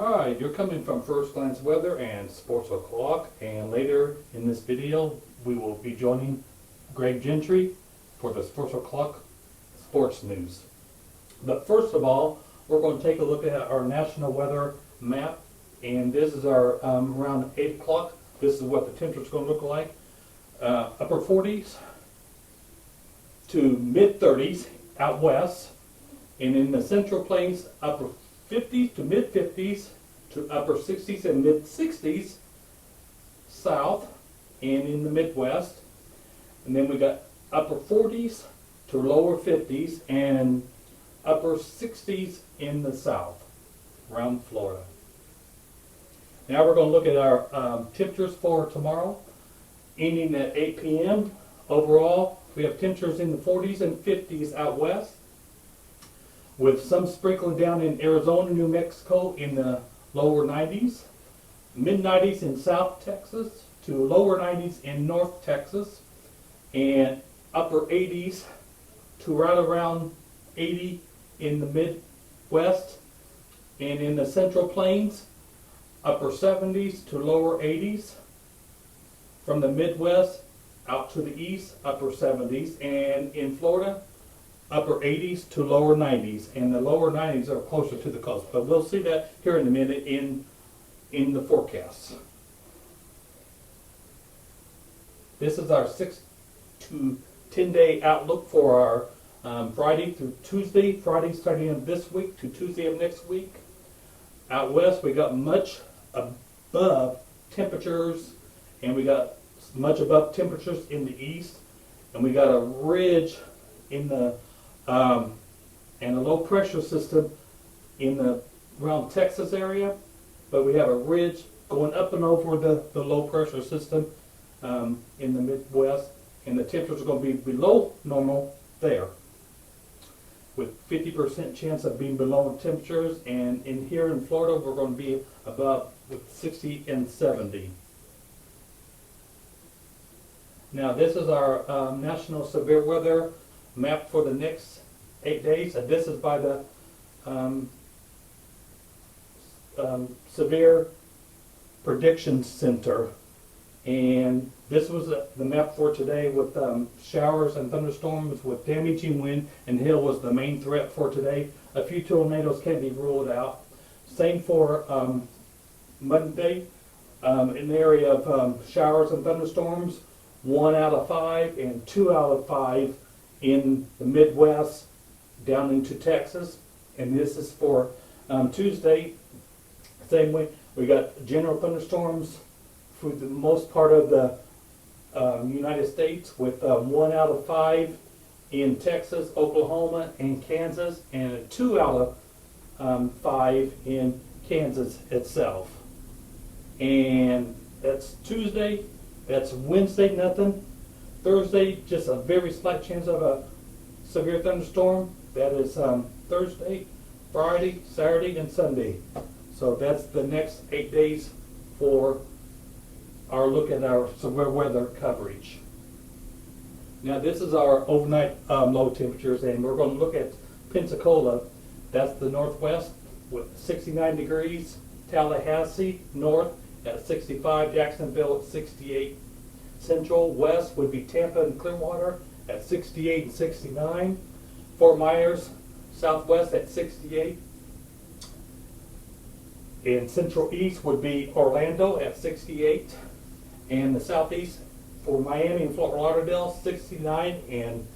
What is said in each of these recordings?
Alright, you're coming from First Glance Weather and Sports O'Clock, and later in this video we will be joining Greg Gentry for the Sports O'Clock sports news. But first of all, we're going to take a look at our national weather map, and this is our around 8 o'clock. This is what the temperature is going to look like. Upper 40s to mid 30s out west, and in the Central Plains upper 50s to mid 50s to upper 60s and mid 60s south and in the Midwest. And then we got upper 40s to lower 50s and upper 60s in the south around Florida. Now we're going to look at our temperatures for tomorrow, ending at 8 p.m. Overall, we have temperatures in the 40s and 50s out west, with some sprinkling down in Arizona, New Mexico in the lower 90s, mid 90s in South Texas to lower 90s in North Texas, and upper 80s to right around 80 in the Midwest, and in the Central Plains, upper 70s to lower 80s. From the Midwest out to the east, upper 70s, and in Florida, upper 80s to lower 90s, and the lower 90s are closer to the coast. But we'll see that here in a minute in the forecasts. This is our 6 to 10 day outlook for our Friday through Tuesday. Friday starting of this week to Tuesday of next week. Out west we got much above temperatures, and we got much above temperatures in the east, and we got a ridge in the and a low pressure system in the around Texas area, but we have a ridge going up and over the low pressure system in the Midwest, and the temperatures are going to be below normal there, with 50% chance of being below temperatures, and in here in Florida we're going to be above with 60 and 70. Now this is our national severe weather map for the next 8 days, and this is by the Severe Prediction Center, and this was the map for today with showers and thunderstorms with damaging wind, and hail was the main threat for today. A few tornadoes can be ruled out. Same for Monday, in the area of showers and thunderstorms, 1 out of 5 and 2 out of 5 in the Midwest down into Texas. And this is for Tuesday. Same way, we got general thunderstorms for the most part of the United States, with 1 out of 5 in Texas, Oklahoma, and Kansas, and a 2 out of 5 in Kansas itself. And that's Tuesday. That's Wednesday, nothing. Thursday, just a very slight chance of a severe thunderstorm. That is Thursday, Friday, Saturday, and Sunday. So that's the next 8 days for our look at our severe weather coverage. Now this is our overnight low temperatures, and we're going to look at Pensacola. That's the northwest with 69 degrees. Tallahassee, north at 65. Jacksonville at 68. Central west would be Tampa and Clearwater at 68 and 69. Fort Myers, southwest at 68. And central east would be Orlando at 68. And the southeast for Miami and Fort Lauderdale, 69 and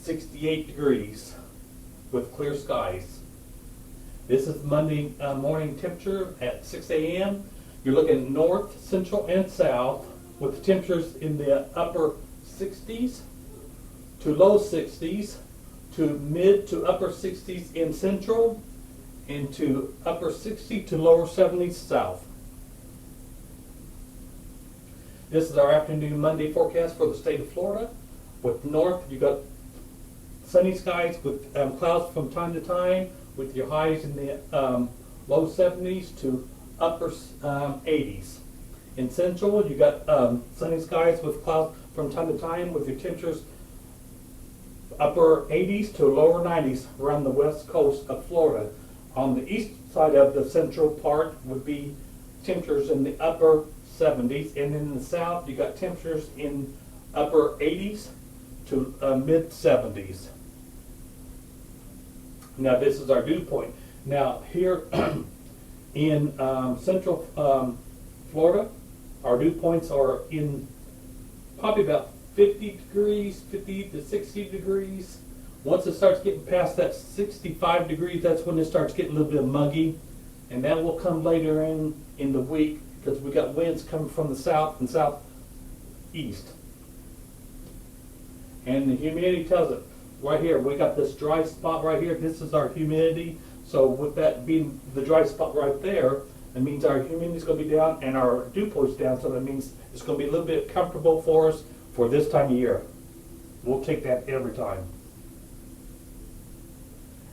68 degrees with clear skies. This is Monday morning temperature at 6 a.m. You're looking north, central, and south, with temperatures in the upper 60s to low 60s to mid to upper 60s in central, and to upper 60 to lower 70s south. This is our afternoon Monday forecast for the state of Florida. With north, you got sunny skies with clouds from time to time, with your highs in the low 70s to upper 80s. In central, you got sunny skies with clouds from time to time, with your temperatures upper 80s to lower 90s around the west coast of Florida. On the east side of the central part would be temperatures in the upper 70s, and in the south you got temperatures in upper 80s to mid 70s. Now this is our dew point. Now here in central Florida, our dew points are in probably about 50 degrees, 50 to 60 degrees. Once it starts getting past that 65 degrees, that's when it starts getting a little bit muggy. And that will come later in the week because we got winds coming from the south and southeast. And the humidity tells it right here, we got this dry spot right here. This is our humidity. So with that being the dry spot right there, it means our humidity is going to be down and our dew point's down. So that means it's going to be a little bit comfortable for us for this time of year. We'll take that every time.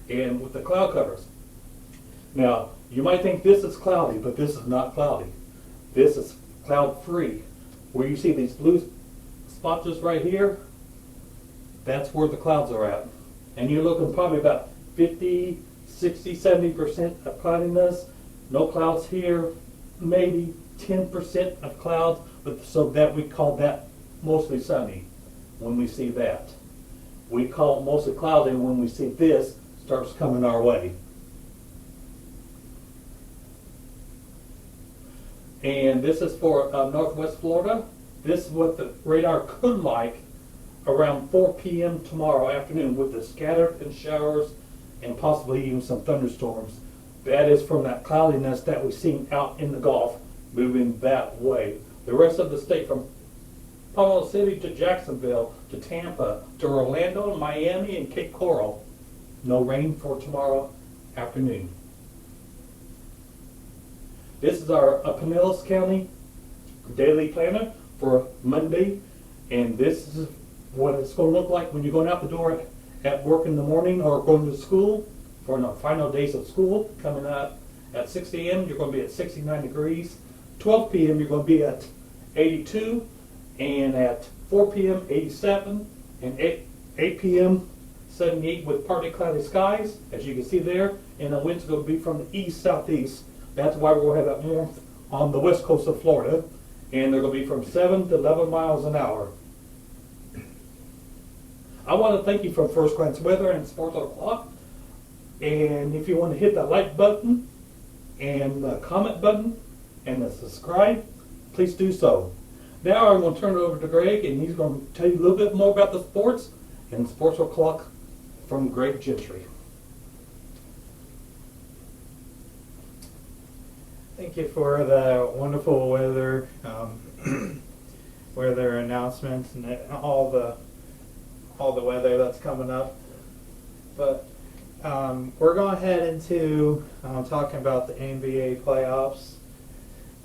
And with the cloud covers. Now, you might think this is cloudy, but this is not cloudy. This is cloud free. Where you see these blue spots just right here, that's where the clouds are at. And you're looking probably about 50, 60, 70% of cloudiness. No clouds here, maybe 10% of clouds, but so that we call that mostly sunny when we see that. We call it mostly cloudy when we see this starts coming our way. And this is for northwest Florida. This is what the radar could like around 4 p.m. tomorrow afternoon with the scattered and showers and possibly even some thunderstorms. That is from that cloudiness that we've seen out in the Gulf moving that way. The rest of the state from Panama City to Jacksonville to Tampa to Orlando, Miami, and Cape Coral. No rain for tomorrow afternoon. This is our Pinellas County daily planner for Monday, and this is what it's going to look like when you're going out the door at work in the morning or going to school for the final days of school. Coming up at 6 a.m. you're going to be at 69 degrees. 12 p.m. you're going to be at 82, and at 4 p.m. 87, and 8 p.m. 78 with partly cloudy skies, as you can see there, and the wind's going to be from the east-southeast. That's why we'll have that warmth on the west coast of Florida, and they're going to be from 7 to 11 miles an hour. I want to thank you from First Glance Weather and Sports O'Clock, and if you want to hit that like button and the comment button and the subscribe, please do so. Now I'm going to turn it over to Greg, and he's going to tell you a little bit more about the sports and Sports O'Clock from Greg Gentry. Thank you for the wonderful weather weather announcements and all the weather that's coming up. But we're going to head into talking about the NBA playoffs.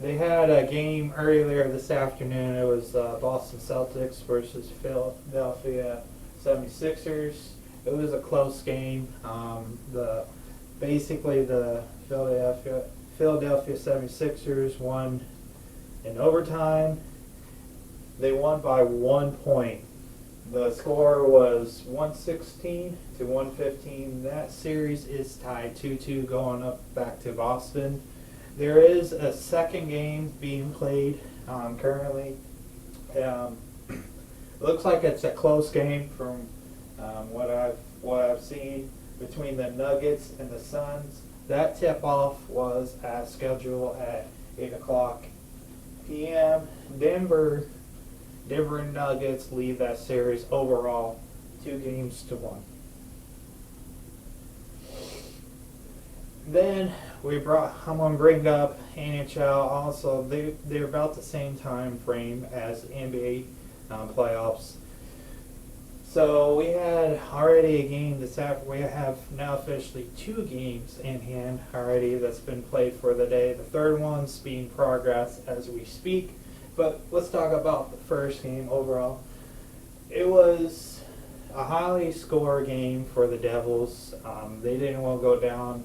They had a game earlier this afternoon. It was Boston Celtics versus Philadelphia 76ers. It was a close game. Basically the Philadelphia 76ers won in overtime. They won by 1 point. The score was 116 to 115. That series is tied 2-2 going up back to Boston. There is a second game being played currently. Looks like it's a close game from what I've seen between the Nuggets and the Suns. That tip-off was as scheduled at 8 o'clock p.m. Denver Nuggets lead that series overall 2-1. Then I'm going to bring up NHL also. They're about the same time frame as NBA playoffs. So we had already a game this afternoon. We have now officially 2 games in hand already that's been played for the day. The third one's being progress as we speak. But let's talk about the first game overall. It was a highly score game for the Devils. They didn't want to go down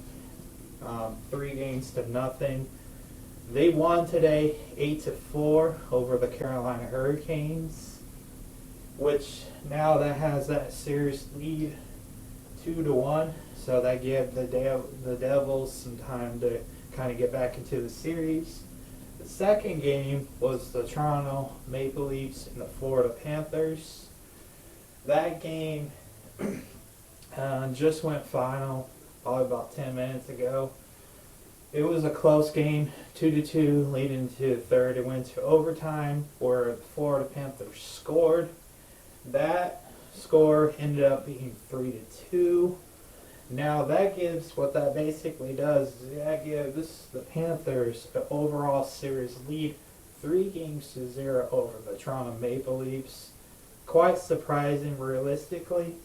3-0. They won today 8-4 over the Carolina Hurricanes, which now that has that series lead 2-1. So that gave the Devils some time to kind of get back into the series. The second game was the Toronto Maple Leafs and the Florida Panthers. That game just went final probably about 10 minutes ago. It was a close game, 2-2, leading to the third. It went to overtime where the Florida Panthers scored. That score ended up being 3-2. Now what that basically does is that gives the Panthers the overall series lead 3-0 over the Toronto Maple Leafs. Quite surprising realistically.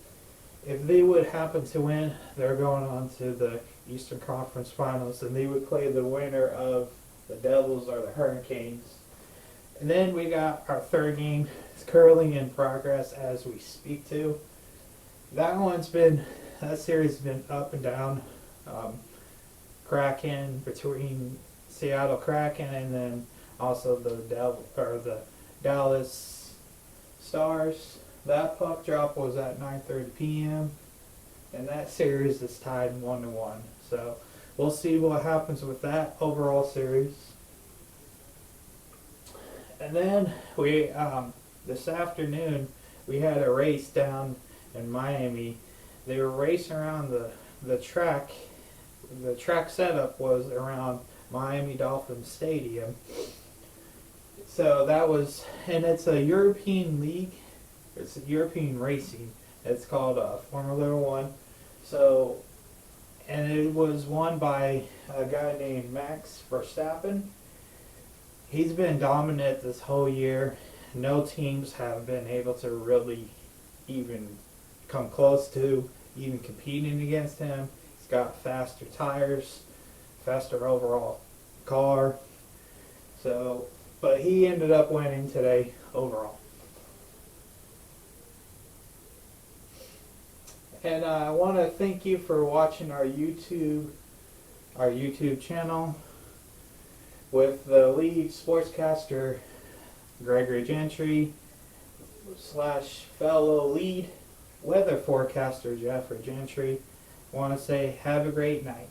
If they would happen to win, they're going on to the Eastern Conference Finals, and they would play the winner of the Devils or the Hurricanes. And then we got our third game. It's currently in progress as we speak to. That series has been up and down. Kraken between Seattle Kraken and then also the Dallas Stars. That puck drop was at 9:30 p.m. and that series is tied 1-1. So we'll see what happens with that overall series. And then this afternoon we had a race down in Miami. They were racing around the track. The track setup was around Miami Dolphins Stadium. So and it's a European league. It's a European racing. It's called Formula One. So, and it was won by a guy named Max Verstappen. He's been dominant this whole year. No teams have been able to really even come close to even competing against him. He's got faster tires, faster overall car. So, but he ended up winning today overall. And I want to thank you for watching our YouTube channel with the lead sportscaster Gregory Gentry / fellow lead weather forecaster Jeffrey Gentry. I want to say have a great night.